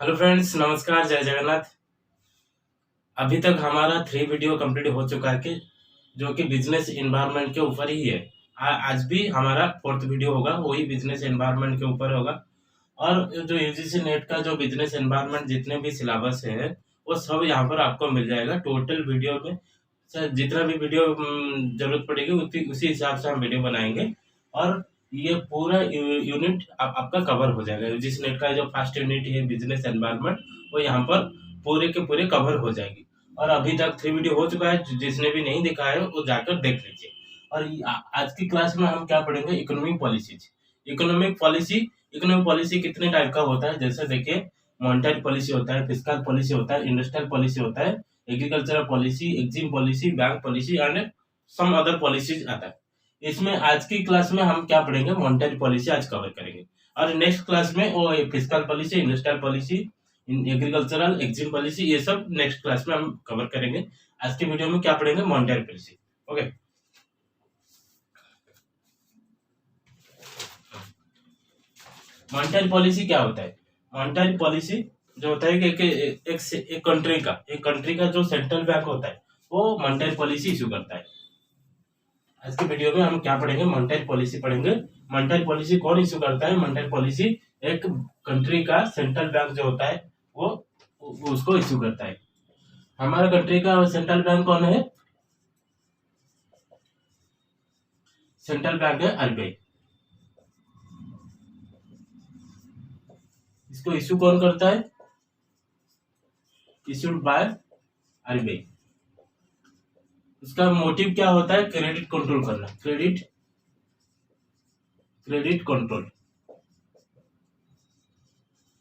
Hello friends, नमस्कार, जय जगन्नाथ। अभी तक हमारा 3 वीडियो कंप्लीट हो चुका है कि जो कि बिजनेस एनवायरनमेंट के ऊपर ही है। आज भी हमारा 4th वीडियो होगा, वही बिजनेस एनवायरनमेंट के ऊपर होगा। और जो यूजीसी नेट का जो बिजनेस एनवायरनमेंट जितने भी सिलेबस है, वो सब यहाँ पर आपको मिल जाएगा टोटल वीडियो में। सर जितना भी वीडियो जरूरत पड़ेगी उसी हिसाब से हम वीडियो बनाएंगे। और ये पूरा यूनिट आपका कवर हो जाएगा। यूजीसी नेट का जो फर्स्ट यूनिट है बिजनेस एनवायरनमेंट, वो यहाँ पर पूरे के पूरे कवर हो जाएगी। और अभी तक 3 वीडियो हो चुका है, जिसने भी नहीं देखा है वो जाकर देख लीजिए। और आज की क्लास में हम क्या पढ़ेंगे, economic policies. Economic policy economic policy कितने टाइप का होता है, जैसे देखिए मॉनेटरी पॉलिसी होता है, फिस्कल पॉलिसी होता है, इंडस्ट्रियल पॉलिसी होता है, agricultural policy, exim policy, bank policy and some other policies आता है। इसमें आज की क्लास में हम क्या पढ़ेंगे, मॉनेटरी पॉलिसी आज कवर करेंगे। और नेक्स्ट क्लास में वो fiscal policy, industrial policy, agricultural, EXIM policy, ये सब नेक्स्ट क्लास में हम कवर करेंगे। आज की वीडियो में क्या पढ़ेंगे, monetary policy. Okay, monetary policy क्या होता है? मॉनेटरी पॉलिसी जो होता है कि एक कंट्री का जो सेंट्रल बैंक होता है, वो मॉनेटरी पॉलिसी इशू करता है। आज की वीडियो में हम क्या पढ़ेंगे, मॉनेटरी पॉलिसी पढ़ेंगे। मॉनेटरी पॉलिसी कौन इशू करता है? मॉनेटरी पॉलिसी एक कंट्री का सेंट्रल बैंक जो होता है, वो उसको इशू करता है। हमारे कंट्री का सेंट्रल बैंक कौन है? सेंट्रल बैंक है आरबीआई। इसको इशू कौन करता है? Issued by RBI. उसका मोटिव क्या होता है? क्रेडिट कंट्रोल करना। क्रेडिट कंट्रोल,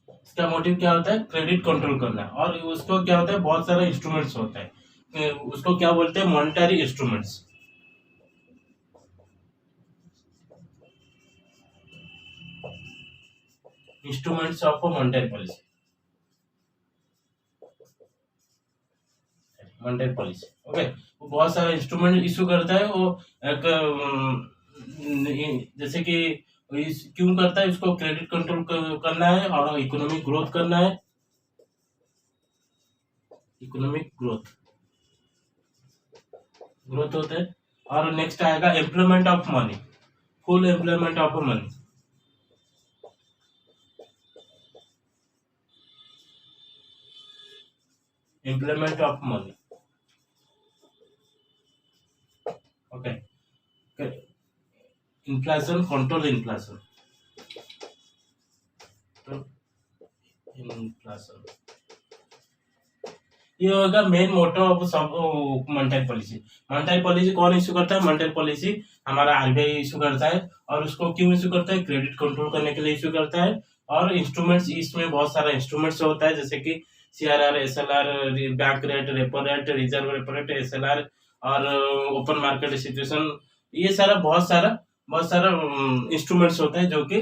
इसका मोटिव क्या होता है? क्रेडिट कंट्रोल करना। और उसको क्या होता है, बहुत सारे इंस्ट्रूमेंट्स होता है, उसको क्या बोलते हैं? Monetary instruments. Instruments of monetary policy. Monetary policy, okay. वो बहुत सारे इंस्ट्रूमेंट इशू करता है। वो एक जैसे कि क्यों करता है? उसको क्रेडिट कंट्रोल करना है और इकोनॉमिक ग्रोथ करना है। इकोनॉमिक ग्रोथ होता है। और नेक्स्ट आएगा employment of money, full employment of money. Employment of money, okay. Inflation, control inflation. Inflation, ये होगा मेन मोटो ऑफ सब मॉनेटरी पॉलिसी। मॉनेटरी पॉलिसी कौन इशू करता है? मॉनेटरी पॉलिसी हमारा आरबीआई इशू करता है। और उसको क्यों इशू करता है? क्रेडिट कंट्रोल करने के लिए इशू करता है। और इंस्ट्रूमेंट्स, इसमें बहुत सारा इंस्ट्रूमेंट्स होता है, जैसे कि CRR, SLR, bank rate, repo rate, reserve repo rate, SLR, और ओपन मार्केट सिचुएशन। ये सारा बहुत सारा इंस्ट्रूमेंट्स होता है जो कि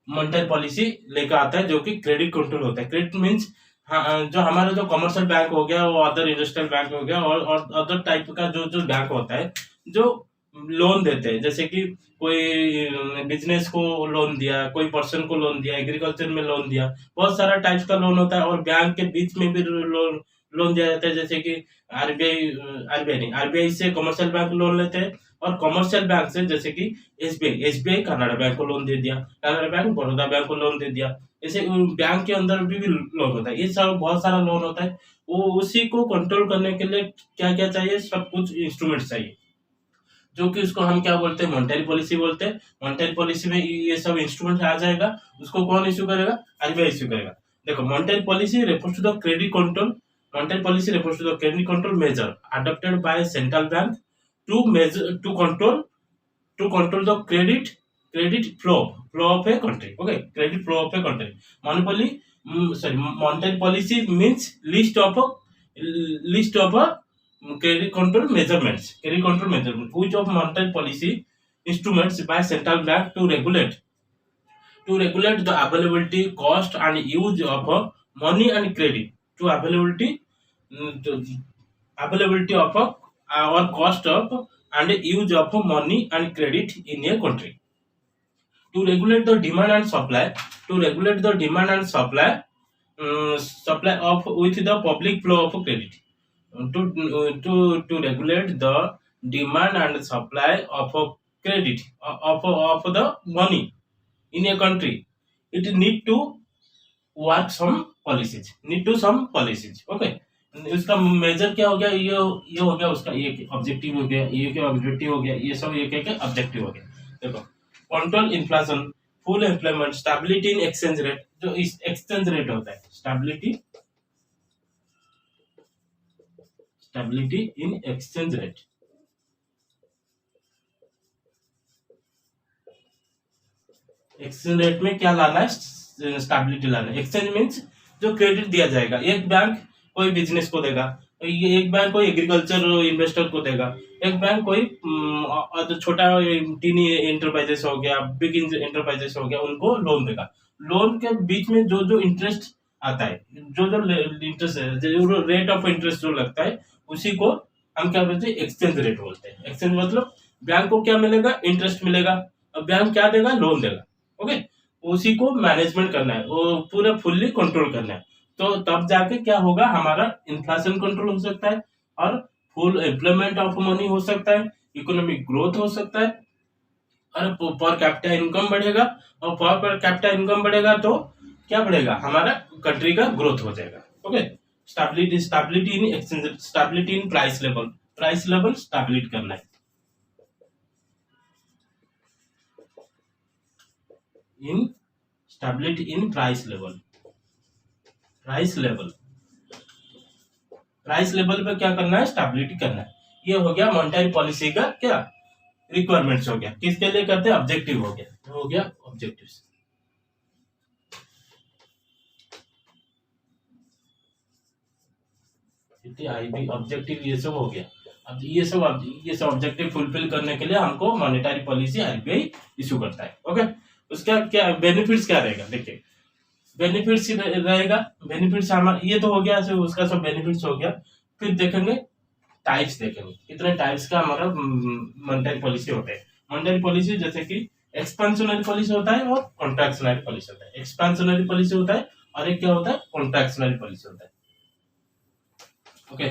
मॉनेटरी पॉलिसी लेकर आता है, जो कि क्रेडिट कंट्रोल होता है। क्रेडिट मीन्स, हाँ, जो हमारा जो कमर्शियल बैंक हो गया, वो अदर इंडस्ट्रियल बैंक हो गया, और अदर टाइप का जो जो बैंक होता है, जो लोन देते हैं, जैसे कि कोई बिजनेस को लोन दिया, कोई पर्सन को लोन दिया, एग्रीकल्चर में लोन दिया। बहुत सारा टाइप्स का लोन होता है। और बैंक के बीच में भी लोन दिया जाता है, जैसे कि आरबीआई से कमर्शियल बैंक लोन लेते हैं। और कमर्शियल बैंक से, जैसे कि एसबीआई कनाडा बैंक को लोन दे दिया, कनाडा बैंक बड़ौदा बैंक को लोन दे दिया। जैसे बैंक के अंदर भी लोन होता है। ये सब बहुत सारा लोन होता है। वो उसी को कंट्रोल करने के लिए क्या क्या चाहिए? सब कुछ इंस्ट्रूमेंट चाहिए, जो कि उसको हम क्या बोलते हैं? मॉनेटरी पॉलिसी बोलते हैं। मॉनेटरी पॉलिसी में ये सब इंस्ट्रूमेंट आ जाएगा। उसको कौन इशू करेगा? आरबीआई इशू करेगा। देखो, monetary policy refers to the credit control. Monetary policy refers to the credit control major adopted by central bank to measure to control the credit flow of a country. Okay, credit flow of a country. Monopoly, monetary policy means list of a credit control measurements. Which of monetary policy instruments by central bank to regulate the availability, cost and use of money and credit. To availability of or cost of and use of money and credit in a country. To regulate the demand and supply, supply of with the public flow of credit to regulate the demand and supply of a credit of the money in a country. It need to work some policies. Okay, इसका major क्या हो गया, ये हो गया उसका, ये objective हो गया, ये क्या ऑब्जेक्टिव हो गया, ये सब ये क्या क्या ऑब्जेक्टिव हो गया। देखो, control inflation, full employment, stability in exchange rate, जो इस एक्सचेंज रेट होता है, stability in exchange rate. Exchange rate में क्या लाना है, स्टेबिलिटी लाना है। एक्सचेंज मीन्स जो क्रेडिट दिया जाएगा, एक बैंक कोई बिजनेस को देगा, ये एक बैंक कोई एग्रीकल्चर इन्वेस्टर को देगा, एक बैंक कोई छोटा टीनी एंटरप्राइजेस हो गया, बिग एंटरप्राइजेस हो गया, उनको लोन देगा। लोन के बीच में जो जो इंटरेस्ट आता है, जो जो इंटरेस्ट है, जो रेट ऑफ इंटरेस्ट जो लगता है, उसी को हम क्या बोलते हैं, एक्सचेंज रेट बोलते हैं। एक्सचेंज मतलब बैंक को क्या मिलेगा, इंटरेस्ट मिलेगा, और बैंक क्या देगा, लोन देगा। ओके, उसी को मैनेजमेंट करना है, वो पूरा फुल्ली कंट्रोल करना है। तो तब जाके क्या होगा, हमारा इन्फ्लेशन कंट्रोल हो सकता है, और फुल एम्प्लॉयमेंट ऑफ मनी हो सकता है, इकोनॉमिक ग्रोथ हो सकता है, और पर कैपिटा इनकम बढ़ेगा। और पर कैपिटा इनकम बढ़ेगा तो क्या बढ़ेगा, हमारा कंट्री का ग्रोथ हो जाएगा। Okay, stability in exchange, stability in price level stability करना है। इन स्टेबिलिटी इन प्राइस लेवल पे क्या करना है, स्टेबिलिटी करना है। ये हो गया मॉनेटरी पॉलिसी का क्या रिक्वायरमेंट्स हो गया, किसके लिए करते हैं, ऑब्जेक्टिव हो गया ऑब्जेक्टिव्स। आईबी ऑब्जेक्टिव ये सब हो गया। अब ये सब ऑब्जेक्टिव फुलफिल करने के लिए हमको मॉनेटरी पॉलिसी आरबीआई इशू करता है। ओके, उसका क्या बेनिफिट्स क्या रहेगा, देखिए बेनिफिट्स रहेगा। बेनिफिट्स हमारा ये तो हो गया, उसका सब बेनिफिट्स हो गया। फिर देखेंगे टाइप्स, देखेंगे कितने टाइप्स का हमारा मॉनेटरी पॉलिसी होता है। मॉनेटरी पॉलिसी जैसे कि एक्सपेंशनरी पॉलिसी होता है और कॉन्ट्रैक्शनरी पॉलिसी होता है। एक्सपेंशनरी पॉलिसी होता है और एक क्या होता है, कॉन्ट्रैक्शनरी पॉलिसी होता है। ओके,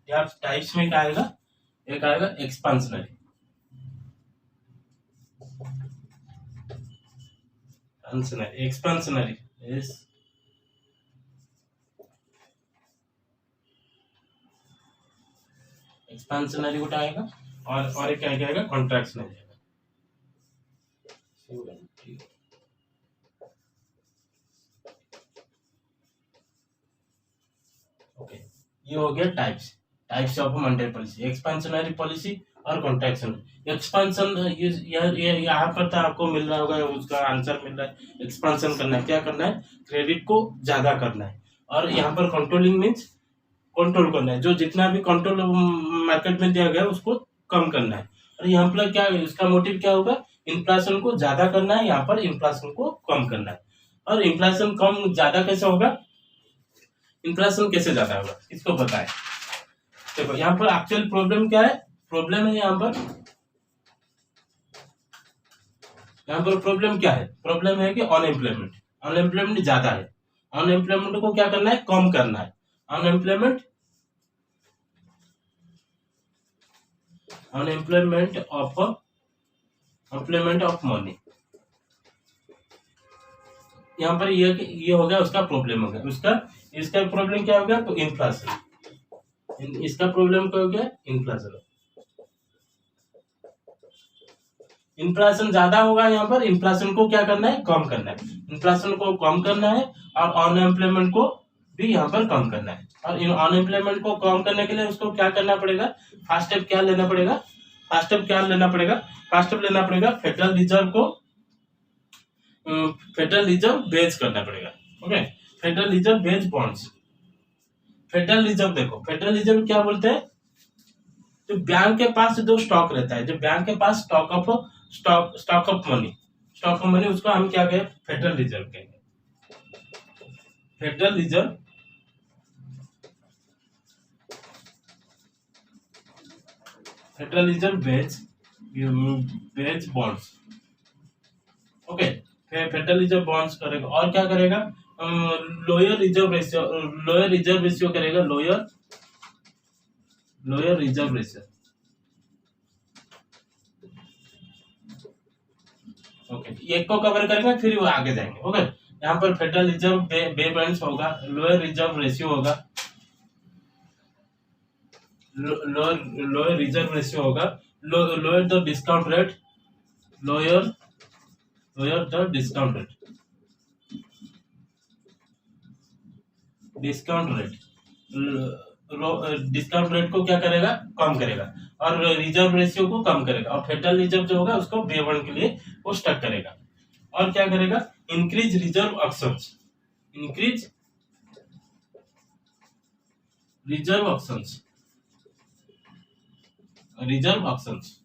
यार टाइप्स में क्या आएगा, एक आएगा एक्सपेंशनरी। एक्सपेंशनरी इज एक्सपेंशनरी उठा आएगा, और एक क्या आएगा, कॉन्ट्रैक्शनरी आएगा। ओके, ये हो गया types of monetary policy, expansionary policy और कॉन्ट्रैक्शन। एक्सपेंशन ये यहाँ पर तो आपको मिल रहा होगा, उसका आंसर मिल रहा है। एक्सपेंशन करना है, क्या करना है, क्रेडिट को ज्यादा करना है। और यहाँ पर कंट्रोलिंग मीन्स कंट्रोल करना है, जो जितना भी कंट्रोल मार्केट में दिया गया है उसको कम करना है। और यहाँ पर क्या, इसका मोटिव क्या होगा, इन्फ्लेशन को ज्यादा करना है, यहाँ पर इन्फ्लेशन को कम करना है। और इन्फ्लेशन कम ज्यादा कैसे होगा, इन्फ्लेशन कैसे ज्यादा होगा, इसको पता है। देखो यहाँ पर एक्चुअल प्रॉब्लम क्या है, प्रॉब्लम है यहाँ पर प्रॉब्लम क्या है, प्रॉब्लम है कि अनएम्प्लॉयमेंट ज्यादा है। अनएम्प्लॉयमेंट को क्या करना है, कम करना है। अनएम्प्लॉयमेंट ऑफ मनी, यहाँ पर ये हो गया, उसका प्रॉब्लम हो गया। इसका प्रॉब्लम क्या हो गया, तो इन्फ्लेशन। इसका प्रॉब्लम क्या हो गया, इन्फ्लेशन। इन्फ्लेशन ज्यादा होगा, यहाँ पर इन्फ्लेशन को क्या करना है, कम करना है। इन्फ्लेशन को कम करना है, और अनएम्प्लॉयमेंट को भी यहाँ पर कम करना है। और अनएम्प्लॉयमेंट को कम करने के लिए उसको क्या करना पड़ेगा, फर्स्ट स्टेप क्या लेना पड़ेगा, फेडरल रिजर्व बेस करना पड़ेगा। Okay, federal reserve base bonds. Federal reserve देखो, फेडरल रिजर्व क्या बोलते हैं, जो बैंक के पास जो स्टॉक रहता है, जो बैंक के पास स्टॉक ऑफ मनी, उसको हम क्या कहें, फेडरल रिजर्व कहेंगे। Federal reserve base bonds. Okay, federal reserve bonds करेगा, और क्या करेगा, लोअर रिजर्व रेशियो करेगा, लोअर रिजर्व रेशियो। ओके, एक को कवर करेंगे फिर वो आगे जाएंगे। ओके, यहाँ पर फेडरल रिजर्व बे बैंड्स होगा, लोअर रिजर्व रेशियो होगा, लोअर रिजर्व रेशियो होगा, lower the discount rate, lower the discount rate, discount rate को क्या करेगा, कम करेगा, और रिजर्व रेशियो को कम करेगा, और फेडरल रिजर्व जो होगा उसको बे बॉन्ड के लिए वो स्टक करेगा। और क्या करेगा, increase reserve options, increase reserve options, reserve options.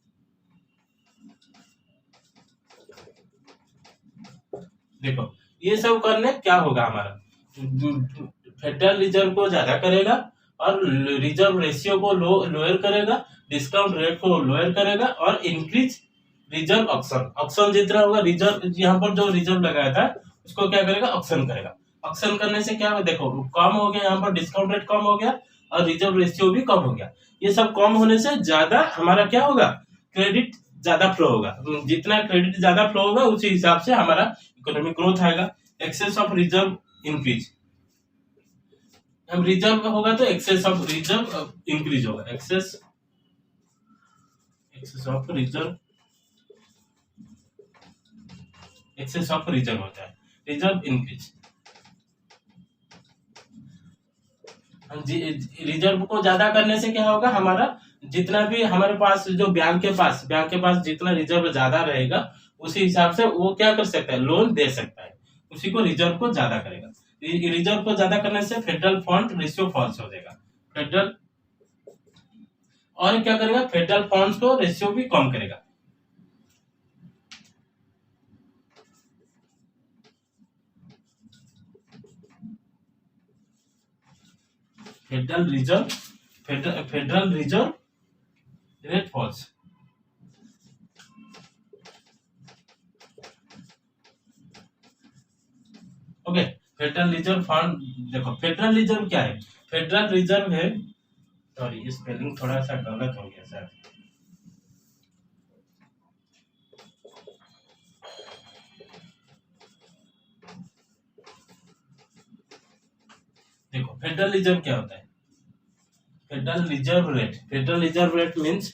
देखो ये सब करने क्या होगा, हमारा फेडरल रिजर्व को ज्यादा करेगा, और रिजर्व रेशियो को लोअर करेगा, डिस्काउंट रेट को लोअर करेगा, और इंक्रीज रिजर्व ऑप्शन, ऑप्शन जितना होगा रिजर्व, यहाँ पर जो रिजर्व लगाया था उसको क्या करेगा, ऑप्शन करेगा। ऑप्शन करने से क्या होगा, देखो कम हो गया, यहाँ पर डिस्काउंट रेट कम हो गया, और रिजर्व रेशियो भी कम हो गया। ये सब कम होने से ज्यादा हमारा क्या होगा, क्रेडिट ज्यादा फ्लो होगा। जितना क्रेडिट ज्यादा फ्लो होगा उसी हिसाब से हमारा इकोनॉमिक ग्रोथ आएगा। एक्सेस ऑफ रिजर्व इंक्रीज, अब रिजर्व होगा तो एक्सेस ऑफ रिजर्व इंक्रीज होगा, excess of reserve, excess of reserve होता है, रिजर्व इंक्रीज। रिजर्व को ज्यादा करने से क्या होगा, हमारा जितना भी हमारे पास जो बैंक के पास जितना रिजर्व ज्यादा रहेगा उसी हिसाब से वो क्या कर सकता है, लोन दे सकता है, उसी को रिजर्व को ज्यादा करेगा। रिजर्व को ज्यादा करने से फेडरल फंड रेशियो फॉल्स हो जाएगा, फेडरल, और क्या करेगा, फेडरल फंड्स को रेशियो भी कम करेगा। Federal reserve rate falls. Okay, federal reserve fund, देखो फेडरल रिजर्व क्या है, फेडरल रिजर्व है, सॉरी स्पेलिंग थोड़ा सा गलत हो गया सर। देखो फेडरल रिजर्व क्या होता है, फेडरल रिजर्व रेट मीन्स,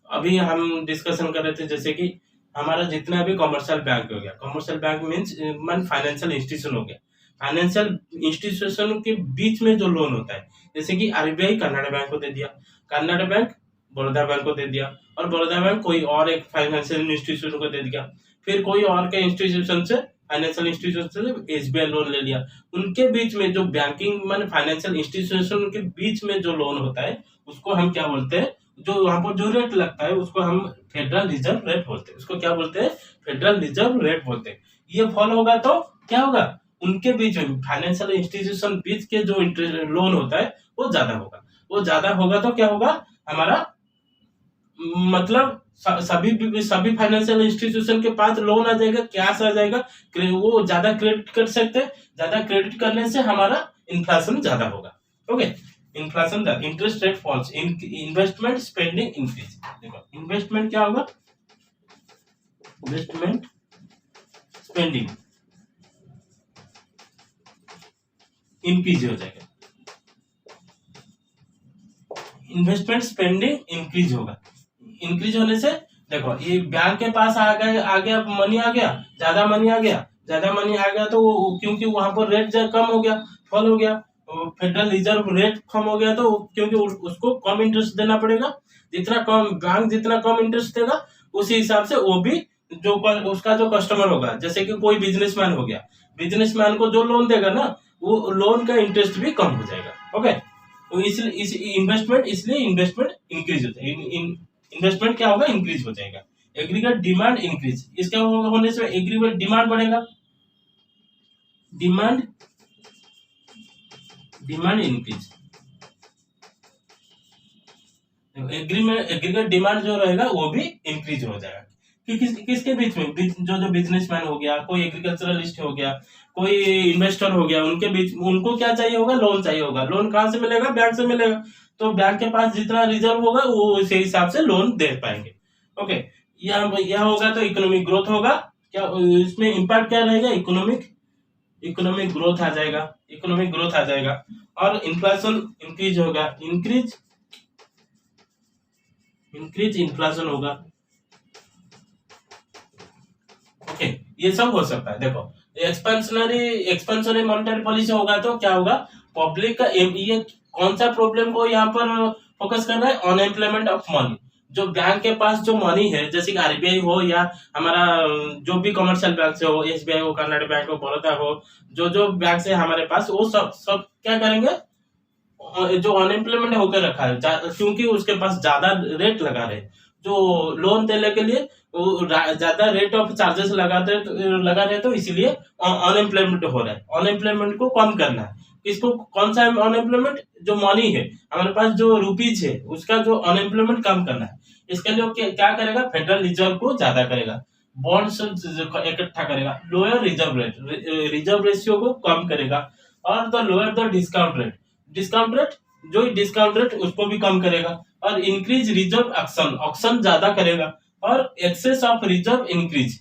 अभी हम डिस्कशन कर रहे थे जैसे कि हमारा जितना भी कमर्शियल बैंक हो गया, कमर्शियल बैंक मीन्स मन फाइनेंशियल इंस्टीट्यूशन हो गया, फाइनेंशियल इंस्टीट्यूशन के बीच में जो लोन होता है, जैसे कि आरबीआई कर्नाटक बैंक को दे दिया, कर्नाटक बैंक बड़ौदा बैंक को दे दिया, और बड़ौदा बैंक कोई और एक फाइनेंशियल इंस्टीट्यूशन को दे दिया, फिर कोई और के इंस्टीट्यूशन से, फाइनेंशियल इंस्टीट्यूशन से एसबीआई लोन ले लिया। उनके बीच में जो बैंकिंग मान फाइनेंशियल इंस्टीट्यूशन के बीच में जो लोन होता है उसको हम क्या बोलते हैं, जो वहां पर जो रेट लगता है उसको हम फेडरल रिजर्व रेट बोलते हैं, उसको क्या बोलते हैं, फेडरल रिजर्व रेट बोलते हैं। ये फॉल होगा तो क्या होगा, उनके बीच में फाइनेंशियल इंस्टीट्यूशन बीच के जो इंटरेस्ट लोन होता है वो ज्यादा होगा, वो ज्यादा होगा तो क्या होगा, हमारा मतलब सभी फाइनेंशियल इंस्टीट्यूशन के पास लोन आ जाएगा, कैश आ जाएगा, वो ज्यादा क्रेडिट कर सकते हैं, ज्यादा क्रेडिट करने से हमारा इन्फ्लेशन ज्यादा होगा। Okay, inflation, interest rate falls, investment spending increase. देखो इन्वेस्टमेंट क्या होगा, इन्वेस्टमेंट स्पेंडिंग इंक्रीज हो जाएगा, इन्वेस्टमेंट स्पेंडिंग इंक्रीज होगा। इंक्रीज होने से देखो ये बैंक के पास आ गया मनी आ गया, ज्यादा मनी आ गया तो क्योंकि वहां पर रेट कम हो गया, फॉल हो गया, फेडरल रिजर्व रेट कम हो गया तो क्योंकि उसको कम इंटरेस्ट देना पड़ेगा, जितना कम बैंक जितना कम इंटरेस्ट देगा उसी हिसाब से वो भी जो उसका जो कस्टमर होगा, जैसे कि कोई बिजनेसमैन हो गया, बिजनेसमैन को जो लोन देगा ना वो लोन का इंटरेस्ट भी कम हो जाएगा। ओके, तो इसलिए इन्वेस्टमेंट इंक्रीज होता है, इन्वेस्टमेंट क्या होगा, इंक्रीज हो जाएगा। एग्रीगेट डिमांड इंक्रीज, इसके होने से एग्रीगेट डिमांड बढ़ेगा, डिमांड इंक्रीज, एग्रीगेट डिमांड जो रहेगा वो भी इंक्रीज हो जाएगा। किसके बीच में, जो बिजनेसमैन हो गया, कोई एग्रीकल्चरलिस्ट हो गया, कोई इन्वेस्टर हो गया, उनके बीच उनको क्या चाहिए होगा, लोन चाहिए होगा। लोन कहाँ से मिलेगा, बैंक से मिलेगा। तो बैंक के पास जितना रिजर्व होगा वो उसी हिसाब से लोन दे पाएंगे। ओके, यह होगा तो इकोनॉमिक ग्रोथ होगा। क्या इसमें इम्पैक्ट क्या रहेगा, इकोनॉमिक ग्रोथ आ जाएगा, इकोनॉमिक ग्रोथ आ जाएगा। और इन्फ्लेशन इंक्रीज होगा, इंक्रीज इन्फ्लेशन होगा। ओके, ये सब हो सकता है। देखो, एक्सपेंशनरी मॉनेटरी पॉलिसी होगा तो क्या होगा, पब्लिक का ये कौन सा प्रॉब्लम को यहाँ पर फोकस कर रहा है, अनएम्प्लॉयमेंट ऑफ मनी। जो बैंक के पास जो मनी है, जैसे कि आरबीआई हो या हमारा जो भी कमर्शियल बैंक से हो, एसबीआई हो, कर्नाटक बैंक हो, बड़ौदा हो, जो जो बैंक से हमारे पास, वो सब सब क्या करेंगे, जो अनएम्प्लॉयमेंट होकर रखा है, क्योंकि उसके पास ज्यादा रेट लगा रहे, जो लोन देने के लिए वो ज्यादा रेट ऑफ चार्जेस लगा रहे, तो इसलिए अनएम्प्लॉयमेंट हो रहा है। अनएम्प्लॉयमेंट को कम करना है। इसको कौन सा अनएम्प्लॉयमेंट, जो मनी है हमारे पास, जो रुपीज है, उसका जो अनएम्प्लॉयमेंट कम करना है। इसके लिए क्या करेगा, फेडरल रिजर्व को ज्यादा करेगा, बॉन्ड्स इकट्ठा करेगा, लोअर रिजर्व रेशियो को कम करेगा, और the lower the discount rate, जो डिस्काउंट रेट उसको भी कम करेगा, और इंक्रीज रिजर्व ऑक्शन ज्यादा करेगा, और एक्सेस ऑफ रिजर्व इंक्रीज।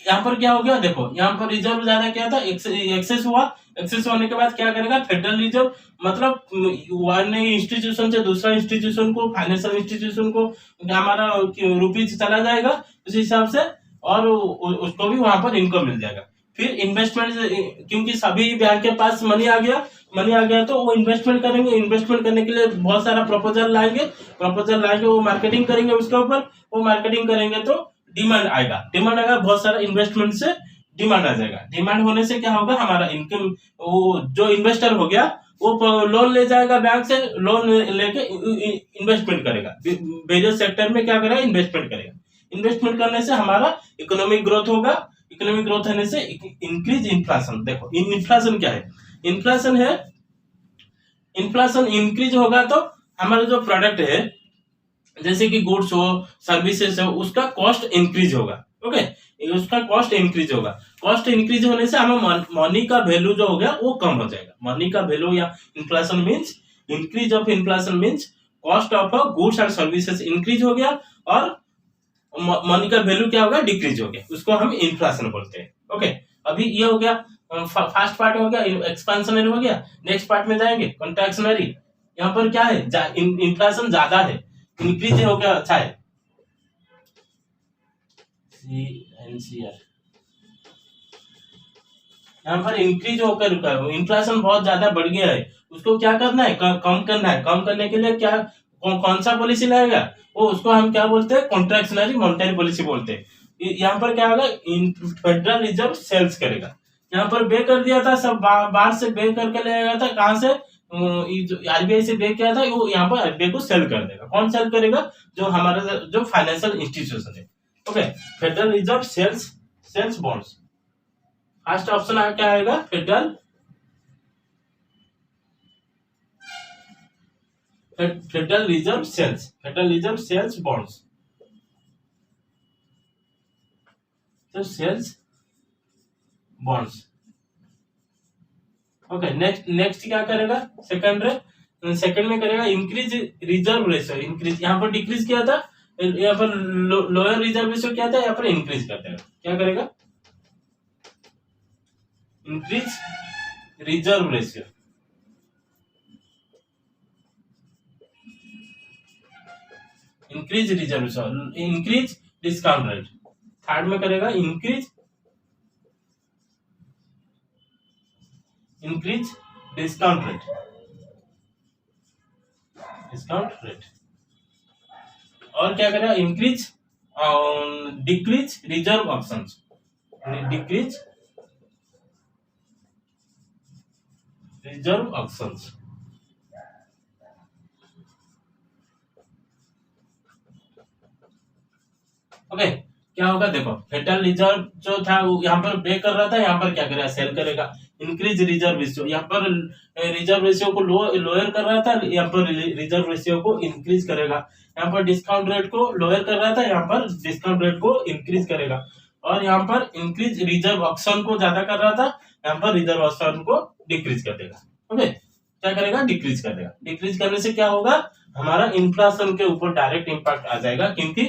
यहाँ पर क्या हो गया, देखो यहाँ पर रिजर्व ज्यादा क्या था, एक्सेस हुआ। एक्सेस होने के बाद क्या करेगा फेडरल रिजर्व, मतलब वन इंस्टीट्यूशन से दूसरा इंस्टीट्यूशन को, फाइनेंशियल इंस्टीट्यूशन को हमारा रुपीज चला जाएगा उस हिसाब से, और उसको भी वहां पर इनकम मिल जाएगा। फिर इन्वेस्टमेंट, क्योंकि सभी बैंक के पास मनी आ गया तो वो इन्वेस्टमेंट करेंगे। इन्वेस्टमेंट करने के लिए बहुत सारा प्रपोजल लाएंगे, वो मार्केटिंग करेंगे उसके ऊपर। वो मार्केटिंग करेंगे तो डिमांड आएगा, बहुत सारा इन्वेस्टमेंट से डिमांड आ जाएगा। डिमांड होने से क्या होगा, हमारा इनकम, वो जो इन्वेस्टर हो गया वो लोन ले जाएगा बैंक से, लोन लेके इन्वेस्टमेंट करेगा, वेरियस सेक्टर में क्या करेगा, इन्वेस्टमेंट करेगा। इन्वेस्टमेंट करने से हमारा इकोनॉमिक ग्रोथ होगा। इकोनॉमिक ग्रोथ होने से इंक्रीज इन्फ्लेशन। देखो इन्फ्लेशन क्या है, इन्फ्लेशन इंक्रीज होगा तो हमारा जो प्रोडक्ट है, जैसे कि गुड्स हो, सर्विसेज हो, उसका कॉस्ट इंक्रीज होगा। ओके, उसका कॉस्ट इंक्रीज होगा। कॉस्ट इंक्रीज होने से हमें मनी का वैल्यू जो हो गया वो कम हो जाएगा। मनी का वैल्यू या inflation means, increase of inflation means cost of goods and services increase हो गया, और मनी का वैल्यू क्या होगा, डिक्रीज हो गया, उसको हम इन्फ्लेशन बोलते हैं। ओके, अभी ये हो गया, फर्स्ट पार्ट हो गया, एक्सपेंशनरी हो गया। नेक्स्ट पार्ट में जाएंगे कॉन्ट्रैक्शनरी। यहाँ पर क्या है, इन्फ्लेशन ज्यादा है, इंक्रीज हो गया, अच्छा है। CNCR यहाँ पर इंक्रीज होकर रुका है, इन्फ्लेशन बहुत ज्यादा बढ़ गया है, उसको क्या करना है, कम करना है। कम करने के लिए क्या, कौन सा पॉलिसी लाएगा, वो उसको हम क्या बोलते हैं, कॉन्ट्रैक्शनरी मॉनेटरी पॉलिसी बोलते हैं। यहाँ पर क्या होगा, फेडरल रिजर्व सेल्स करेगा। यहाँ पर बे कर दिया था, सब बाहर से बे करके ले आया था, कहाँ से, आरबीआई से बे किया था, वो यहाँ पर आरबीआई को सेल कर देगा। कौन सेल करेगा, जो हमारा जो फाइनेंशियल इंस्टीट्यूशन है। Okay, federal reserve sales bonds. First option क्या आएगा, फेडरल रिजर्व सेल्स बॉन्ड्स, तो सेल्स बॉन्ड्स। ओके, नेक्स्ट क्या करेगा, सेकंड में करेगा इंक्रीज रिजर्व रेशियो। इंक्रीज, यहाँ पर डिक्रीज किया था, यहाँ पर लोअर रिजर्व रेशियो क्या था, यहाँ पर इंक्रीज कर देगा। क्या करेगा, increase reserve ratio, increase reserve ratio, increase discount rate. Third में करेगा इंक्रीज डिस्काउंट रेट। और क्या करेगा, increase decrease reserve options, decrease reserve options. Okay, क्या होगा देखो, फेडरल रिजर्व जो था वो यहाँ पर पे कर रहा था, यहाँ पर क्या करेगा, सेल करेगा। इंक्रीज रिजर्व रेशियो, यहाँ पर रिजर्व रेशियो को लोअर कर रहा था, यहाँ पर रिजर्व रेशियो को इंक्रीज करेगा। यहाँ पर डिस्काउंट रेट को लोअर कर रहा था, यहाँ पर डिस्काउंट रेट को इंक्रीज करेगा। और यहाँ पर इंक्रीज रिजर्व ऑप्शन को ज्यादा कर रहा था, यहाँ पर रिजर्व ऑप्शन को डिक्रीज कर देगा। ओके, क्या करेगा, डिक्रीज कर देगा। डिक्रीज करने से क्या होगा, हमारा इन्फ्लेशन के ऊपर डायरेक्ट इम्पैक्ट आ जाएगा, क्योंकि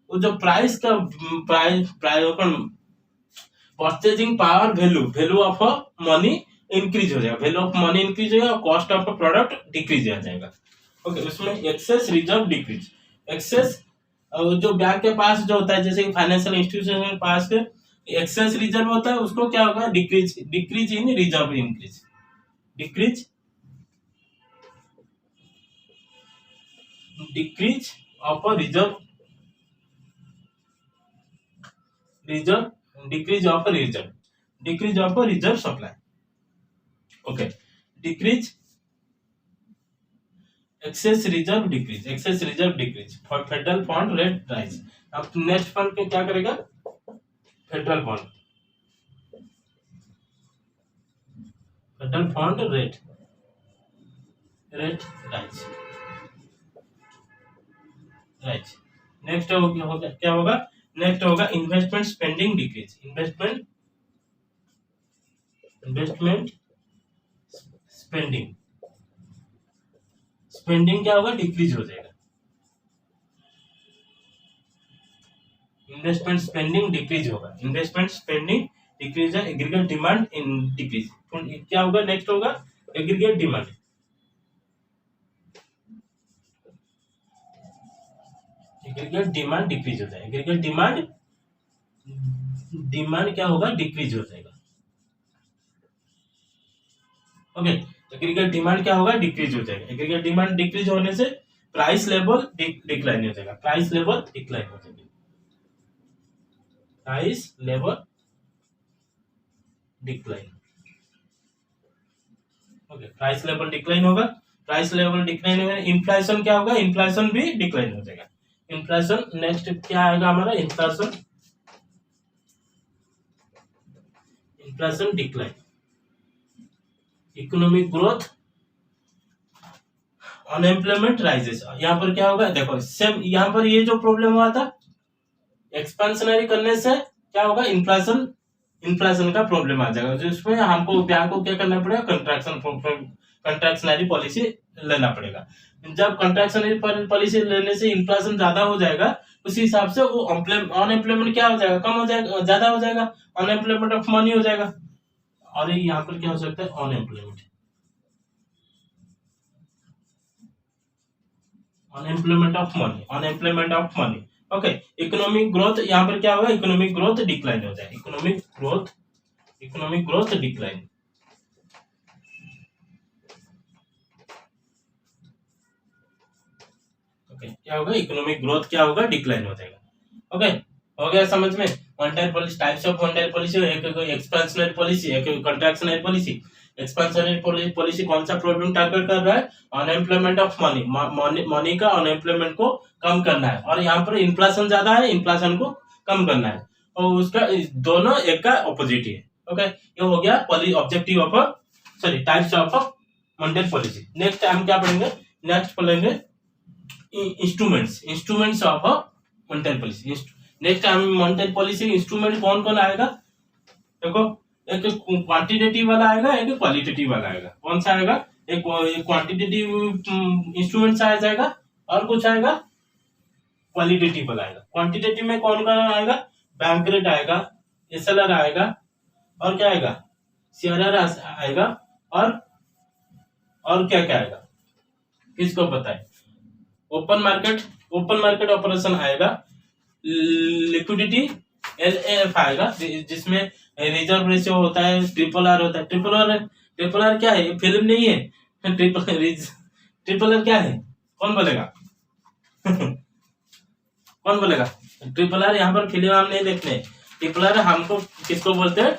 वो जो प्राइस का price purchasing power value of money increase हो जाएगा, वैल्यू ऑफ मनी इंक्रीज हो जाएगा और कॉस्ट ऑफ प्रोडक्ट डिक्रीज हो जाएगा। ओके, उसमें एक्सेस रिजर्व डिक्रीज, एक्सेस जो बैंक के पास जो होता है, जैसे फाइनेंशियल इंस्टीट्यूशन के पास एक्सेस रिजर्व होता है, उसको क्या होगा, decrease in reserve increase, decrease of reserve decrease of reserve supply. Okay, decrease excess reserve decrease for federal fund rate rise. अब नेक्स्ट फंड के क्या करेगा, federal fund rate rise. Next होगा क्या होगा, नेक्स्ट होगा investment spending decrease, investment spending क्या होगा, डिक्रीज हो जाएगा। इन्वेस्टमेंट स्पेंडिंग डिक्रीज होगा, डिक्रीज है, एग्रीगेट डिमांड इन डिक्रीज। क्या होगा, नेक्स्ट होगा एग्रीगेट डिमांड, डिक्रीज हो जाएगा। एग्रीगेट डिमांड क्या होगा, डिक्रीज हो जाएगा। ओके, एग्रीगेट डिमांड क्या होगा, डिक्रीज हो जाएगा। एग्रीगेट डिमांड डिक्रीज होने से प्राइस लेवल डिक्लाइन हो जाएगा, price level decline okay, price level decline होगा। इन्फ्लेशन क्या होगा, इन्फ्लेशन भी डिक्लाइन हो जाएगा। इन्फ्लेशन नेक्स्ट क्या आएगा हमारा, inflation decline, economic growth, unemployment rises. यहाँ पर क्या होगा, देखो सेम यहाँ पर ये जो प्रॉब्लम हुआ था, एक्सपेंशनरी करने से क्या होगा, इन्फ्लेशन का प्रॉब्लम आ जाएगा, जिसमें हमको बैंक को क्या करना पड़ेगा, कंट्रैक्शनरी पॉलिसी लेना पड़ेगा। जब कंट्रैक्शनरी पॉलिसी लेने से इन्फ्लेशन ज्यादा हो जाएगा, उसी हिसाब से वो अनएम्प्लॉयमेंट क्या हो जाएगा, कम हो जाएगा, ज्यादा हो जाएगा, अनएम्प्लॉयमेंट ऑफ मनी हो जाएगा। और यहाँ पर क्या हो सकता है, unemployment of money. Okay, economic growth, यहाँ पर क्या होगा, इकोनॉमिक ग्रोथ डिक्लाइन हो जाएगा, इकोनॉमिक ग्रोथ डिक्लाइन। ओके, क्या होगा, इकोनॉमिक ग्रोथ क्या होगा, डिक्लाइन हो जाएगा। ओके, हो गया समझ में। Monetary policy, types of monetary policy, एक एक्सपेंशनरी पॉलिसी, एक कंट्रैक्शनरी पॉलिसी। एक्सपेंशनरी पॉलिसी कौन सा प्रॉब्लम टारगेट कर रहा है, अनएम्प्लॉयमेंट ऑफ मनी का अनएम्प्लॉयमेंट को कम करना है, और यहाँ पर इन्फ्लेशन ज्यादा है, इन्फ्लेशन को कम करना है, और उसका दोनों एक का ऑपोजिट है। ओके, ये हो गया objective of types of monetary policy. Next हम क्या पढ़ेंगे, नेक्स्ट पढ़ेंगे instruments of monetary policy. Next हम मॉनेटरी पॉलिसी इंस्ट्रूमेंट कौन कौन आएगा, देखो एक क्वांटिटेटिव वाला आएगा, एक क्वालिटेटिव वाला आएगा। कौन सा आएगा, एक क्वांटिटेटिव इंस्ट्रूमेंट्स आ जाएगा, और कुछ आएगा क्वालिटेटिव वाला आएगा। क्वांटिटेटिव में कौन कौन आएगा, बैंक रेट आएगा, एसएलआर आएगा, और क्या आएगा, सीआरआर आएगा, और क्या क्या आएगा, किसको पता है। ओपन मार्केट ऑपरेशन आएगा, लिक्विडिटी एलएफ आएगा, जिसमें रिजर्व रेशियो होता है, ट्रिपल आर होता है। ट्रिपल आर क्या है, फिल्म नहीं है, ट्रिपल आर क्या है, कौन बोलेगा कौन बोलेगा, ट्रिपल आर यहाँ पर फिल्म हम नहीं देखते। ट्रिपल आर हमको किसको बोलते हैं,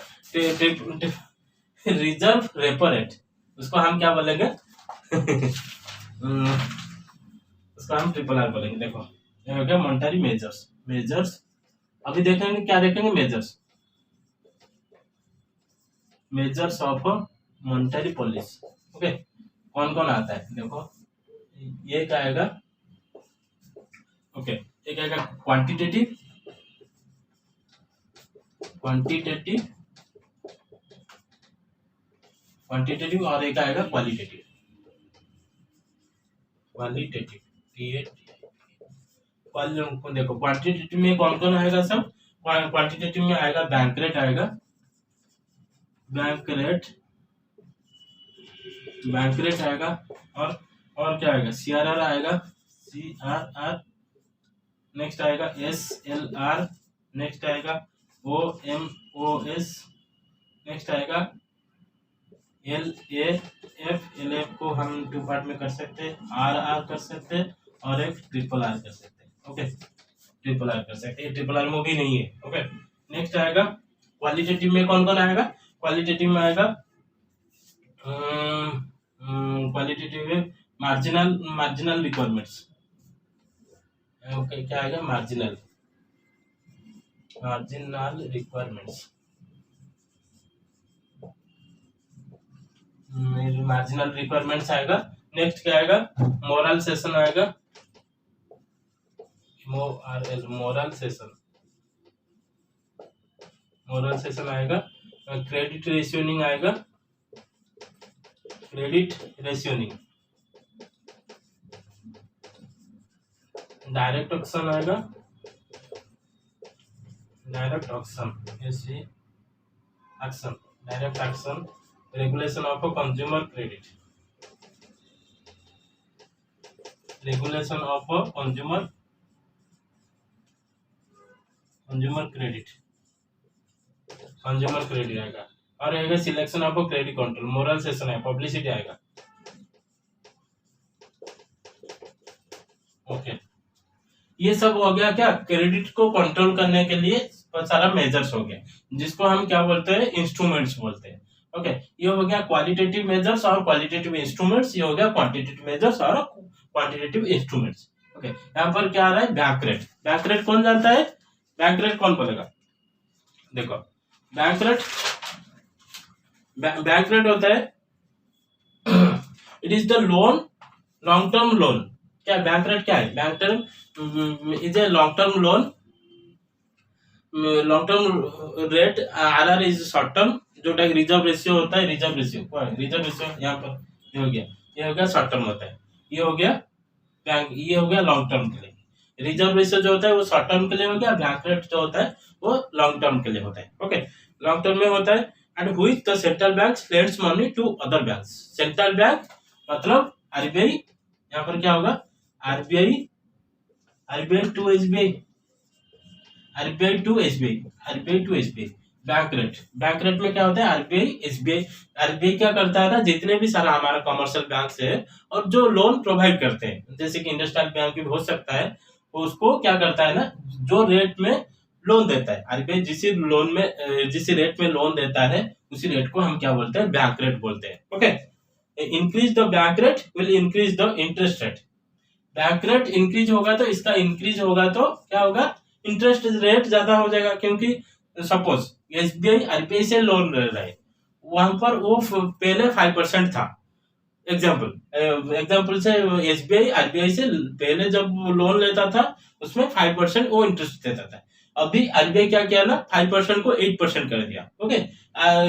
रिजर्व रेपो रेट, उसको हम क्या बोलेंगे उसको हम ट्रिपल आर बोलेंगे। देखो ये हो गया मॉनेटरी मेजर्स अभी देखेंगे, क्या देखेंगे, measures, measures of monetary policy. Okay, कौन कौन आता है देखो, ये क्या आएगा, ओके, एक आएगा क्वांटिटेटिव, क्वांटिटेटिव, क्वांटिटेटिव, और एक आएगा क्वालिटेटिव, क्वालिटेटिव, देखो क्वांटिटेटिव में कौन कौन आएगा सब, क्वांटिटेटिव में आएगा बैंक रेट आएगा, बैंक रेट, बैंक रेट आएगा, और क्या आएगा, सीआरआर आएगा, सीआरआर, नेक्स्ट आएगा एसएलआर, नेक्स्ट आएगा ओएमओएस, नेक्स्ट आएगा एलएएफ, एलएएफ को हम 2 पार्ट में कर सकते हैं, आरआर कर सकते हैं, और एक ट्रिपल आर कर सकते हैं। ओके, ट्रिपल आर कर सकते हैं, ट्रिपल आर में भी नहीं है। ओके, नेक्स्ट आएगा क्वालिटेटिव में कौन कौन आएगा, क्वालिटेटिव में आएगा क्वालिटेटिव में मार्जिनल, मार्जिनल रिक्वायरमेंट्स। ओके, क्या आएगा, marginal, marginal requirements, marginal requirements आएगा। नेक्स्ट क्या आएगा, मोरल सेशन आएगा, MORL, moral session, moral session आएगा। क्रेडिट रेशियोनिंग आएगा, क्रेडिट रेशियोनिंग, डायरेक्ट ऑक्शन आएगा, direct auction, action, direct action, regulation of consumer credit, regulation of consumer credit, consumer credit आएगा। और आएगा selection of credit control, moral session है, publicity आएगा। Okay, ये सब हो गया क्या, क्रेडिट को कंट्रोल करने के लिए सारा मेजर्स हो गया, जिसको हम क्या बोलते हैं, इंस्ट्रूमेंट्स बोलते हैं। ओके, ये हो गया क्वालिटेटिव मेजर्स और क्वालिटेटिव इंस्ट्रूमेंट्स, ये हो गया क्वांटिटेटिव मेजर्स और क्वांटिटेटिव इंस्ट्रूमेंट्स। ओके, यहाँ पर क्या आ रहा है, बैंक रेट, बैंक रेट कौन जानता है, बैंक रेट कौन बोलेगा, देखो बैंक रेट, बैंक रेट होता है it is the loan, long term loan, क्या बैंक रेट क्या है, bank term is a long term loan, long term rate, RR is short term, जो रिजर्व रेशियो होता है, रिजर्व रेशियो, रिजर्व रेशियो यहाँ पर ये हो गया, ये हो गया शॉर्ट टर्म होता है, ये हो गया बैंक, ये हो गया लॉन्ग टर्म के लिए, रिजर्व रेशियो जो होता है वो शॉर्ट टर्म के लिए हो गया, बैंक रेट जो होता है वो लॉन्ग टर्म के लिए होता है। ओके, लॉन्ग टर्म में होता है, and which the central bank lends money to other banks, central bank मतलब आरबीआई, यहाँ पर क्या होगा, RBI, RBI to SBI, RBI to SBI, RBI to SBI, bank rate, bank rate में क्या होता है, आरबीआई एसबीआई, आरबीआई क्या करता है ना, जितने भी सारा हमारा कमर्शियल बैंक है और जो लोन प्रोवाइड करते हैं, जैसे कि इंडस्ट्रियल बैंक भी हो सकता है, उसको क्या करता है ना, जो रेट में लोन देता है आरबीआई, जिस रेट में लोन देता है उसी रेट को हम क्या बोलते हैं, बैंक रेट बोलते हैं। Okay, increase the bank rate will increase the interest rate, bank rate increase होगा तो इसका इंक्रीज होगा तो क्या होगा, इंटरेस्ट रेट ज्यादा हो जाएगा, क्योंकि सपोज एसबीआई आरबीआई से लोन ले रहा है, वहां पर वो पहले 5% था, एग्जाम्पल से एसबीआई आरबीआई से पहले जब लोन लेता था उसमें 5% वो इंटरेस्ट देता था, अभी आरबीआई क्या किया ना, 5% को 8% कर दिया। ओके,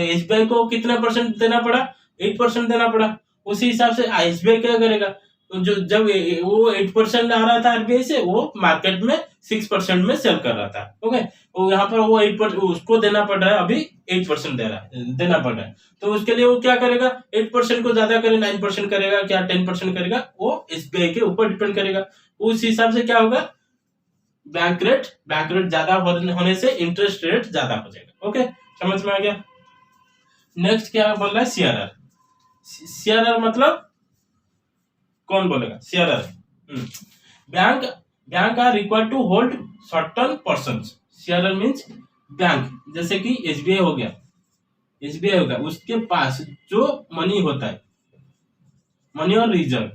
एसबीआई को कितना परसेंट देना पड़ा, 8% देना पड़ा, उसी हिसाब से एसबीआई क्या करेगा, तो जो जब वो 8% आ रहा था आरबीआई से, वो मार्केट में 6% में सेल कर रहा था। ओके, वो यहाँ पर वो 8% उसको देना पड़ रहा है, अभी 8% देना पड़ रहा है, तो उसके लिए वो क्या करेगा, 8% को ज्यादा करे, 9% करेगा, क्या 10% करेगा, वो एसबीआई के ऊपर डिपेंड करेगा। उस हिसाब से क्या होगा, बैंक रेट ज्यादा होने से इंटरेस्ट रेट ज्यादा हो जाएगा। ओके, समझ में आ गया। नेक्स्ट क्या बोल रहा है, सीआरआर, सीआरआर मतलब कौन बोलेगा, CRR, bank are required to hold certain persons, CRR means bank, जैसे कि एसबीआई हो गया, उसके पास जो मनी होता है, मनी और रिजर्व,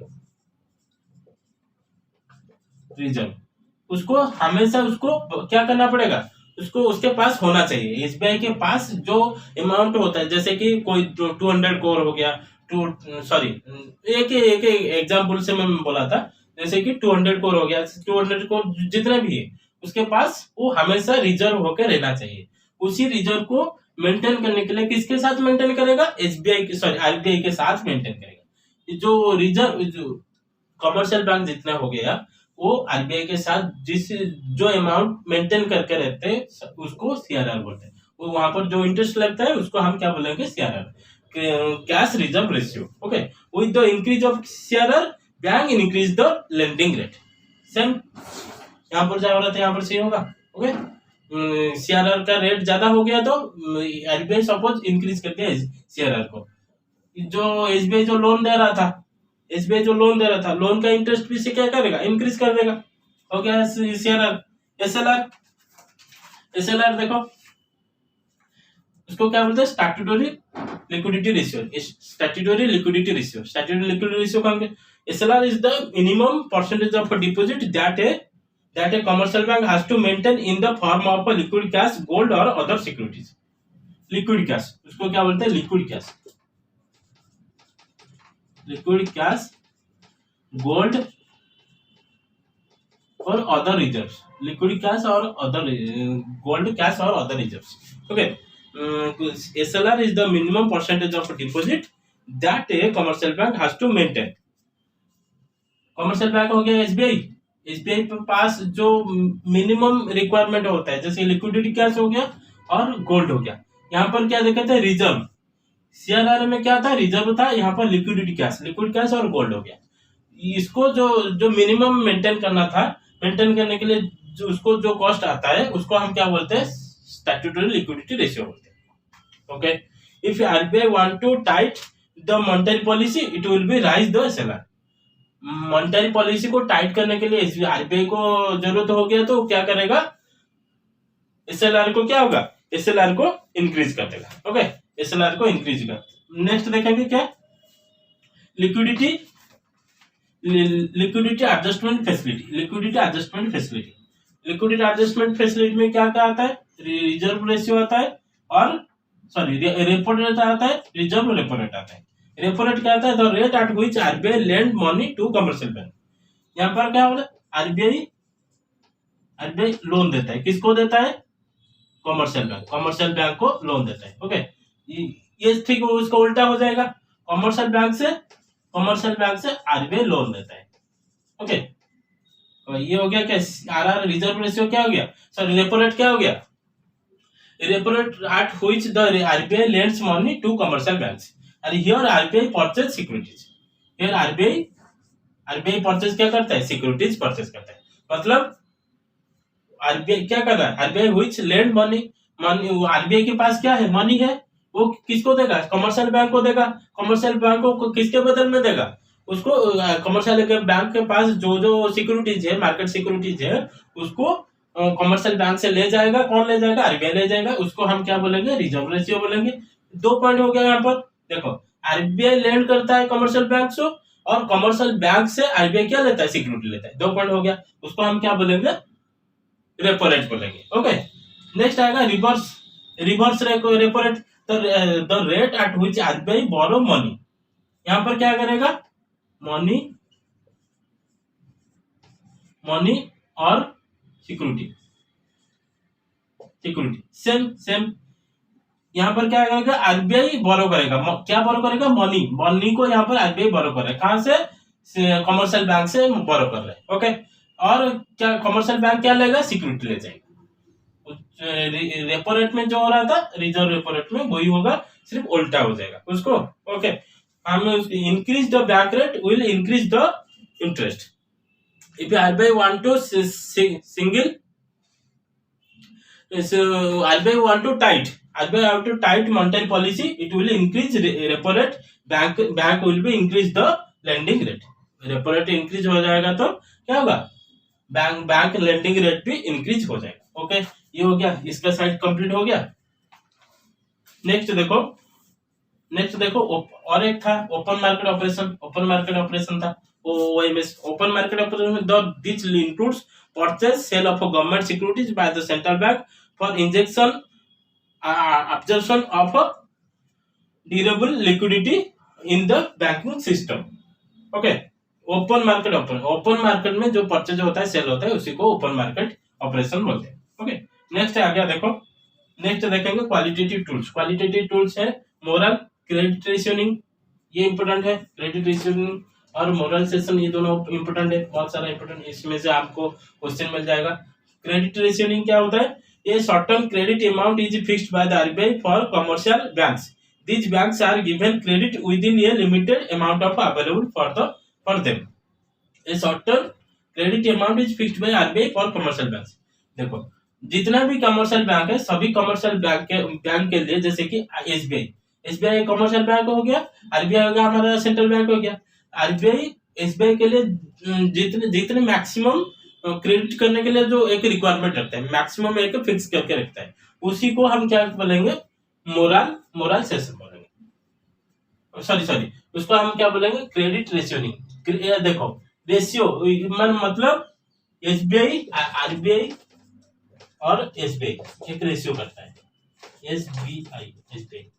उसको हमेशा उसको क्या करना पड़ेगा, उसको उसके पास होना चाहिए। एसबीआई के पास जो अमाउंट होता है, जैसे कि कोई 200 करोड़ हो गया, टू सॉरी एक एक एग्जाम्पल से मैं बोला था, जैसे कि 200 करोड़ हो गया, 200 करोड़ जितने भी है उसके पास, वो हमेशा रिजर्व होकर रहना चाहिए। उसी रिजर्व को मेंटेन करने के लिए किसके साथ मेंटेन करेगा? एसबीआई के, सॉरी आरबीआई के साथ मेंटेन करेगा। जो रिजर्व जो कमर्शियल बैंक जितना हो गया, वो आरबीआई के साथ जिस जो अमाउंट मेंटेन करके रहते हैं उसको सीआरआर बोलते हैं। वो वहां पर जो इंटरेस्ट लगता है उसको हम क्या बोलेंगे? CRR, cash reserve ratio. Okay, with the increase of CRR bank increase the lending rate. Same यहाँ पर क्या हो रहा था, यहाँ पर सही होगा। ओके, सीआरआर का रेट ज्यादा हो गया तो आरबीआई सपोज इंक्रीज करते हैं सीआरआर को। जो एसबीआई जो लोन दे रहा था, एसबीआई जो लोन दे रहा था, लोन का इंटरेस्ट भी से क्या करेगा? इंक्रीज कर देगा। हो गया सीआरआर। एसएलआर, एसएलआर देखो उसको क्या बोलते हैं? Statutory liquidity ratio. Statutory liquidity ratio, statutory liquidity ratio का SLR is the minimum percentage of deposit that a commercial bank has to maintain in the form of a liquid cash, gold or other securities. Liquid cash, उसको क्या बोलते हैं? Liquid cash, liquid cash, gold और other reserves. Liquid cash और other, gold cash और other reserves. Okay, SLR is the minimum percentage of deposit that a commercial bank has to maintain. Commercial bank हो गया SBI. SBI के पास जो minimum requirement होता है, जैसे लिक्विडिटी कैश हो गया और गोल्ड हो गया। यहाँ पर क्या देखा था? रिजर्व। सीआरआर में क्या था? रिजर्व था। यहाँ पर लिक्विडिटी कैश, लिक्विड कैश और गोल्ड हो गया। इसको जो जो मिनिमम मेंटेन करना था, मेंटेन करने के लिए जो उसको जो कॉस्ट आता है उसको हम क्या बोलते हैं? स्टैट्यूटरी लिक्विडिटी रेशियो बोलते हैं। Okay, if RBI want to tight the monetary policy it will be rise the SLR. Monetary policy को टाइट करने के लिए आरबीआई को जरूरत हो गया तो क्या करेगा? एसएलआर को क्या होगा? एसएलआर को इंक्रीज कर देगा। ओके, एसएलआर को इंक्रीज कर। नेक्स्ट देखेंगे क्या? Liquidity, liquidity adjustment facility. Liquidity adjustment facility, liquidity adjustment facility में क्या क्या आता है? रिजर्व रेशियो आता है और सॉरी रेपो रेट आता है, रिजर्व रेपो रेट आता है। रेपो रेट क्या आता है? The rate at which RBI lend money to commercial bank. यहाँ पर क्या हो रहा है? आरबीआई लोन देता है। किसको देता है? कमर्शियल बैंक, कमर्शियल बैंक को लोन देता है। ओके, ये ठीक उसका उल्टा हो जाएगा। कमर्शियल बैंक से आरबीआई लोन देता है। ओके, तो ये हो गया क्या? आरआर रिजर्व रेशियो क्या हो गया? सॉरी रेपो रेट क्या हो गया? Repo rate at which the RBI lends money to commercial banks. और here RBI purchase securities. Here RBI purchase क्या करता है? सिक्योरिटीज परचेज करता है। मतलब आरबीआई क्या कर रहा है? RBI which lend money, RBI के पास क्या है? मनी है। वो किसको देगा? कमर्शियल बैंक को देगा। कमर्शियल बैंक को किसके बदल में देगा? उसको कमर्शियल बैंक के पास जो जो सिक्योरिटीज है, मार्केट सिक्योरिटीज है, उसको कमर्शियल बैंक से ले जाएगा। कौन ले जाएगा? आरबीआई ले जाएगा। उसको हम क्या बोलेंगे? रिजर्व रेशियो बोलेंगे। 2 पॉइंट हो गया यहाँ पर। देखो, आरबीआई लेंड करता है कमर्शियल बैंक से और कमर्शियल बैंक से आरबीआई क्या लेता है? सिक्योरिटी लेता है। 2 पॉइंट हो गया। उसको हम क्या बोलेंगे? रेपो रेट बोलेंगे। ओके, नेक्स्ट आएगा रिवर्स रेपो रेट। तो the rate at which RBI borrow money. यहाँ पर क्या करेगा? मनी और सिक्योरिटी सेम। यहाँ पर क्या करेगा? आरबीआई बोरो करेगा। क्या बोरो करेगा? मनी को यहाँ पर आरबीआई बोरो कर रहा है। कहां से? कमर्शियल बैंक से बोरो कर रहा है। ओके, और क्या कमर्शियल बैंक क्या लेगा? सिक्योरिटी ले जाएगा। रेपो रेट में जो हो रहा था, रिजर्व रेपो रेट में वही होगा, सिर्फ उल्टा हो जाएगा उसको। ओके, हम increase the bank rate will increase the interest. If RBI want to RBI want to tight, RBI have to tight monetary policy, it will increase repo rate, bank will be increase the lending rate। Repo rate increase हो जाएगा तो क्या होगा? Bank lending rate भी increase हो जाएगा। Okay, ये हो गया, इसका साइड कंप्लीट हो गया। नेक्स्ट देखो और एक था ओपन मार्केट ऑपरेशन था। OMS, open market operation this includes purchase sale of government securities by the central bank for injection absorption of a durable liquidity in the banking system. Okay, open market में जो purchase होता है, cell होता है, उसी को open market operation बोलते हैं. ओके, नेक्स्ट आ गया. देखो, नेक्स्ट देखेंगे क्वालिटेटिव टूल्स है मोरल, क्रेडिट रेशनिंग, ये इंपॉर्टेंट है. क्रेडिट रेशनिंग और मोरल सेशन, ये दोनों इंपॉर्टेंट है. बहुत सारा इंपॉर्टेंट, इसमें से आपको क्वेश्चन मिल जाएगा. क्रेडिट रेशनिंग क्या होता है? A certain credit amount is fixed by the RBI for commercial banks. These banks are given credit within a limited amount of available for them. A certain credit amount is fixed by RBI for commercial banks. देखो, जितना भी commercial bank है, सभी commercial bank के लिए, जैसे कि SBI commercial bank हो गया, आरबीआई हो गया, हमारा सेंट्रल बैंक हो गया. एसबीआई के लिए जितने मैक्सिमम क्रेडिट करने के लिए जो एक रिक्वायरमेंट रखता है, मैक्सिमम एक फिक्स करके रखता है, उसी को हम क्या बोलेंगे? मोरल सेशन बोलेंगे. सॉरी, उसको हम क्या बोलेंगे? क्रेडिट रेशियोनिंग. देखो, रेशियो मतलब एसबीआई, आरबीआई और एसबीआई एक रेशियो करता है. SBI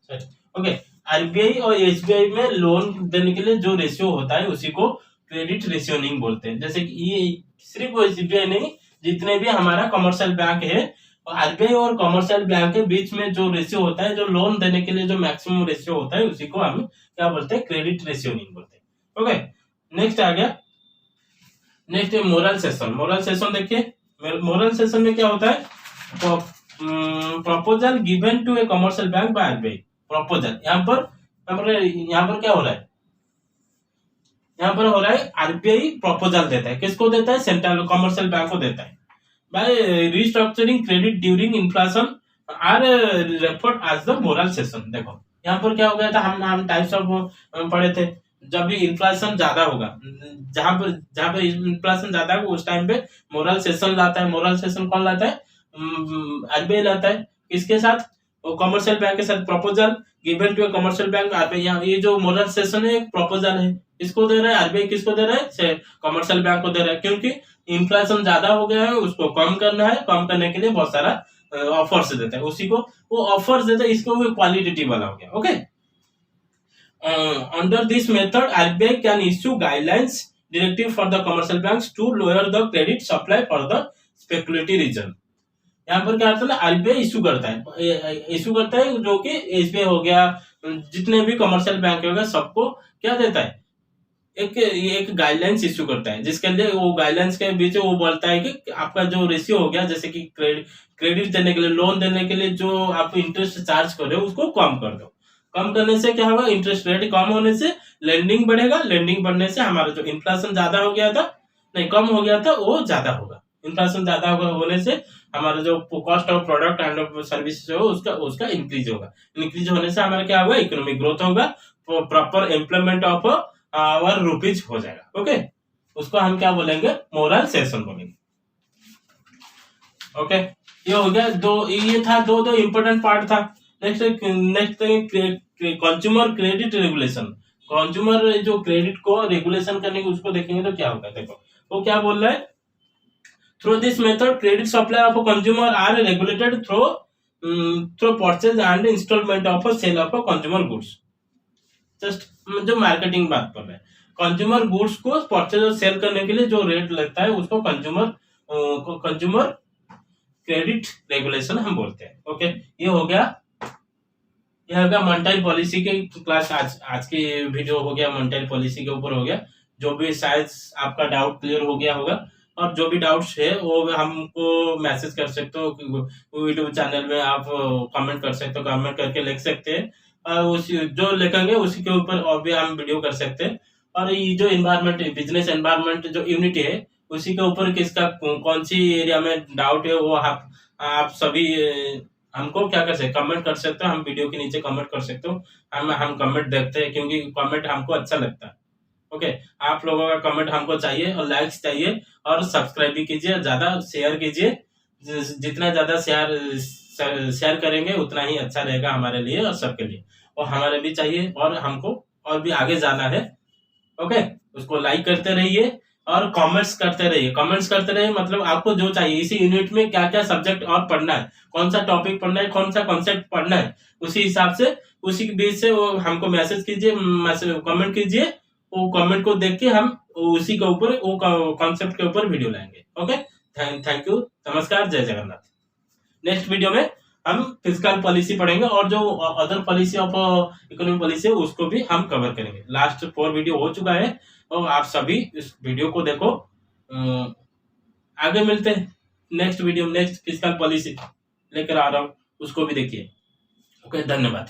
sorry, okay. आरबीआई और एसबीआई में लोन देने के लिए जो रेशियो होता है, उसी को क्रेडिट रेशियोनिंग बोलते हैं. जैसे कि ये सिर्फ एसबीआई नहीं, जितने भी हमारा कमर्शियल बैंक है, आरबीआई और कमर्शियल बैंक के बीच में जो रेशियो होता है, जो लोन देने के लिए जो मैक्सिमम रेशियो होता है, उसी को हम क्या बोलते हैं? क्रेडिट रेशियोनिंग बोलते हैं. ओके, नेक्स्ट आ गया. नेक्स्ट है मोरल सेशन. देखिए, मोरल सेशन में क्या होता है? Proposal given to a commercial bank by RBI. Proposal, यहाँ पर क्या हो रहा है? यहाँ पर हो रहा है आरबीआई प्रपोजल देता है. किसको देता है? सेंट्रल कमर्शियल बैंक को देता है. By restructuring credit during inflation are referred as the moral session. देखो, यहाँ पर क्या हो गया था? हम टाइप्स ऑफ पढ़े थे. जब भी इन्फ्लेशन ज्यादा होगा, जहां पर इन्फ्लेशन ज्यादा होगा, उस टाइम पे मोरल सेशन लाता है. मोरल सेशन कौन लाता है? आरबीआई लाता है. किसके साथ? कमर्शियल बैंक के साथ. Proposal given to a commercial bank, RBI. ये जो मोरल सेशन है, एक प्रपोजल है. इसको दे रहा है आरबीआई. किसको दे रहा है? कमर्शियल बैंक को दे रहा है. क्योंकि इन्फ्लेशन ज्यादा हो गया है, उसको कम करना है. कम करने के लिए बहुत सारा ऑफर्स देता है, उसी को वो ऑफर्स देता है. इसको वो क्वालिटेटिव वाला हो गया. Okay, under this method RBI can issue guidelines directive for the commercial banks to lower the credit supply for the speculative reason. यहाँ पर क्या होता है? आरबीआई इश्यू करता है, जो कि एसबीआई हो गया, जितने भी कमर्शियल बैंक हो गया, सबको क्या देता है? एक गाइडलाइंस इश्यू करता है, जिसके लिए वो गाइडलाइंस के बीच वो बोलता है कि आपका जो रेशियो हो गया, जैसे कि क्रेडिट देने के लिए, लोन देने के लिए जो आप इंटरेस्ट चार्ज कर रहे हो, उसको कम कर दो. कम करने से क्या होगा? इंटरेस्ट रेट कम होने से लेंडिंग बढ़ेगा. लेंडिंग बढ़ने से हमारा जो इन्फ्लेशन ज्यादा हो गया था, नहीं कम हो गया था, वो ज्यादा होगा. इन्फ्लेशन ज्यादा होने से हमारा जो cost of product and service हो, उसका इंक्रीज होगा. इंक्रीज होने से हमारा क्या होगा? इकोनॉमिक ग्रोथ होगा. Proper employment of our rupees हो जाएगा. ओके, उसको हम क्या बोलेंगे? मोरल सेशन बोलेंगे. ओके, ये हो गया. ये था दो इंपॉर्टेंट पार्ट था. Next consumer credit regulation. Consumer जो क्रेडिट को रेगुलेशन करने की, उसको देखेंगे तो क्या होगा. देखो, वो क्या बोल रहा है? Through this method credit supply of consumer are regulated through purchase and installment of sale of consumer goods. Just जो मार्केटिंग बात कर रहे हैं, कंज्यूमर गुड्स को परचेज और सेल करने के लिए जो रेट लगता है, उसको कंज्यूमर क्रेडिट रेगुलेशन हम बोलते हैं. ओके, ये हो गया मॉनेटरी पॉलिसी के क्लास. आज की वीडियो हो गया मॉनेटरी पॉलिसी के ऊपर हो गया. जो भी शायद आपका डाउट क्लियर हो गया होगा, और जो भी डाउट्स है वो हमको मैसेज कर सकते हो. यूट्यूब चैनल में आप कमेंट कर सकते हो, कमेंट करके लिख सकते हैं, और उसी जो लिखेंगे उसी के ऊपर और भी हम वीडियो कर सकते हैं. और ये जो एनवायरनमेंट, बिजनेस एनवायरनमेंट जो यूनिट है, उसी के ऊपर किसका कौन सी एरिया में डाउट है, वो आप सभी हमको क्या कर सकते, कमेंट कर सकते हो. हम वीडियो के नीचे कमेंट कर सकते हो. हम कमेंट देखते हैं, क्योंकि कमेंट हमको अच्छा लगता है. ओके, आप लोगों का कमेंट हमको चाहिए, और लाइक्स चाहिए, और सब्सक्राइब भी कीजिए, ज्यादा शेयर कीजिए. जितना ज्यादा शेयर करेंगे, उतना ही अच्छा रहेगा हमारे लिए और सबके लिए. और हमारे भी चाहिए, और हमको और भी आगे जाना है. ओके, उसको लाइक करते रहिए, और कमेंट्स करते रहिए, मतलब आपको जो चाहिए इसी यूनिट में क्या क्या सब्जेक्ट और पढ़ना है, कौन सा टॉपिक पढ़ना है, कौन सा कॉन्सेप्ट पढ़ना है, उसी हिसाब से उसी के बीच से वो हमको मैसेज कीजिए, कमेंट कीजिए। वो कमेंट को देख के हम उसी के ऊपर वो कॉन्सेप्ट के ऊपर वीडियो लाएंगे। ओके, थैंक यू, नमस्कार, जय जगन्नाथ। नेक्स्ट वीडियो में हम फिजिकल पॉलिसी पढ़ेंगे और जो other policy of economic policy है उसको भी हम कवर करेंगे। लास्ट 4 वीडियो हो चुका है और आप सभी इस वीडियो को देखो। आगे मिलते हैं next video, next physical policy लेकर आ रहा हूँ, उसको भी देखिए। ओके, धन्यवाद।